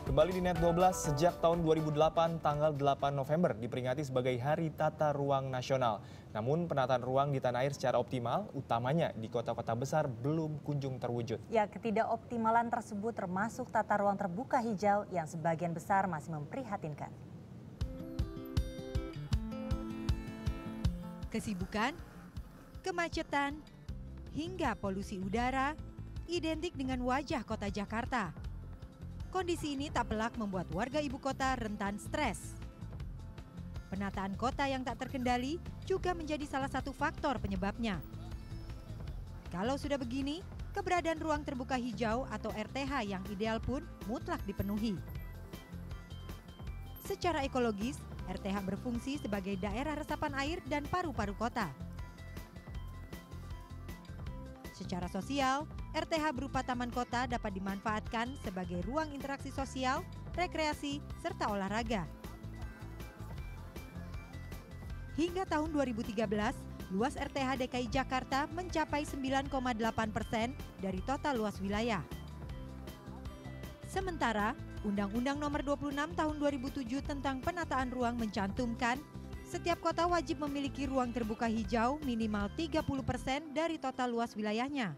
Kembali di Net 12, sejak tahun 2008, tanggal 8 November diperingati sebagai Hari Tata Ruang Nasional. Namun penataan ruang di tanah air secara optimal, utamanya di kota-kota besar, belum kunjung terwujud. Ya, ketidakoptimalan tersebut termasuk tata ruang terbuka hijau yang sebagian besar masih memprihatinkan. Kesibukan, kemacetan, hingga polusi udara identik dengan wajah kota Jakarta. Kondisi ini tak pelak membuat warga ibu kota rentan stres. Penataan kota yang tak terkendali juga menjadi salah satu faktor penyebabnya. Kalau sudah begini, keberadaan ruang terbuka hijau atau RTH yang ideal pun mutlak dipenuhi. Secara ekologis, RTH berfungsi sebagai daerah resapan air dan paru-paru kota. Secara sosial, RTH berupa taman kota dapat dimanfaatkan sebagai ruang interaksi sosial, rekreasi, serta olahraga. Hingga tahun 2013, luas RTH DKI Jakarta mencapai 9,8% dari total luas wilayah. Sementara, Undang-Undang Nomor 26 Tahun 2007 tentang penataan ruang mencantumkan setiap kota wajib memiliki ruang terbuka hijau minimal 30% dari total luas wilayahnya.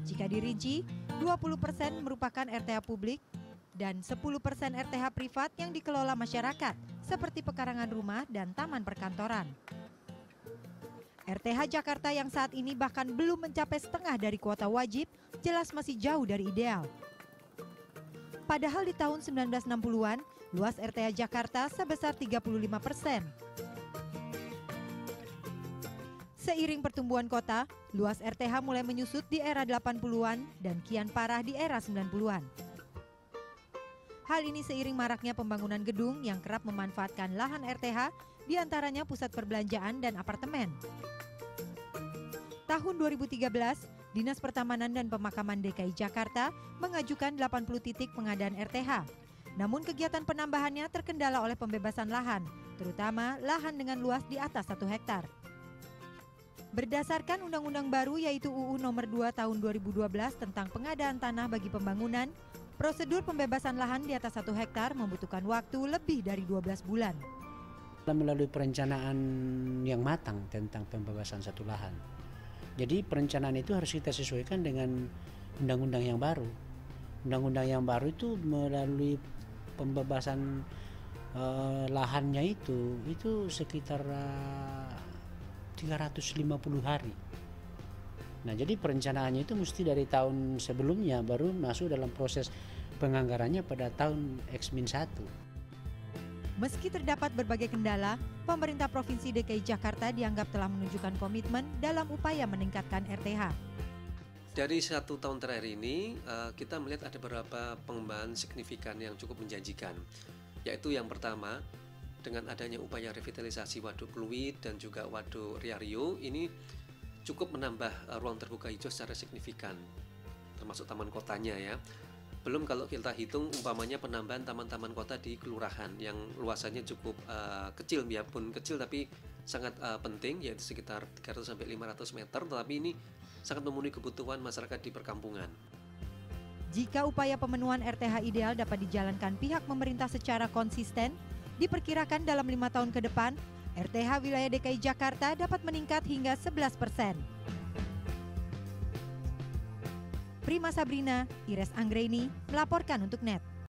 Jika dirinci, 20% merupakan RTH publik dan 10% RTH privat yang dikelola masyarakat, seperti pekarangan rumah dan taman perkantoran. RTH Jakarta yang saat ini bahkan belum mencapai setengah dari kuota wajib, jelas masih jauh dari ideal. Padahal di tahun 1960-an, luas RTH Jakarta sebesar 35%. Seiring pertumbuhan kota, luas RTH mulai menyusut di era 80-an dan kian parah di era 90-an. Hal ini seiring maraknya pembangunan gedung yang kerap memanfaatkan lahan RTH, diantaranya pusat perbelanjaan dan apartemen. Tahun 2013, Dinas Pertamanan dan Pemakaman DKI Jakarta mengajukan 80 titik pengadaan RTH. Namun kegiatan penambahannya terkendala oleh pembebasan lahan, terutama lahan dengan luas di atas 1 hektar. Berdasarkan undang-undang baru yaitu UU Nomor 2 Tahun 2012 tentang pengadaan tanah bagi pembangunan, prosedur pembebasan lahan di atas 1 hektar membutuhkan waktu lebih dari 12 bulan. Melalui perencanaan yang matang tentang pembebasan satu lahan. Jadi perencanaan itu harus kita sesuaikan dengan undang-undang yang baru. Undang-undang yang baru itu melalui pembebasan lahannya itu sekitar 350 hari. Nah, jadi perencanaannya itu mesti dari tahun sebelumnya baru masuk dalam proses penganggarannya pada tahun X-1. Meski terdapat berbagai kendala, pemerintah Provinsi DKI Jakarta dianggap telah menunjukkan komitmen dalam upaya meningkatkan RTH. Dari 1 tahun terakhir ini, kita melihat ada beberapa pengembangan signifikan yang cukup menjanjikan. Yaitu yang pertama, dengan adanya upaya revitalisasi Waduk Pluit dan juga Waduk Riario, ini cukup menambah ruang terbuka hijau secara signifikan, termasuk taman kotanya ya. Belum kalau kita hitung umpamanya penambahan taman-taman kota di kelurahan yang luasannya cukup kecil, biarpun kecil tapi sangat penting, yaitu sekitar 300-500 meter, tetapi ini sangat memenuhi kebutuhan masyarakat di perkampungan. Jika upaya pemenuhan RTH ideal dapat dijalankan pihak pemerintah secara konsisten, diperkirakan dalam 5 tahun ke depan, RTH wilayah DKI Jakarta dapat meningkat hingga 11%. Prima Sabrina, Ires Anggreni melaporkan untuk NET.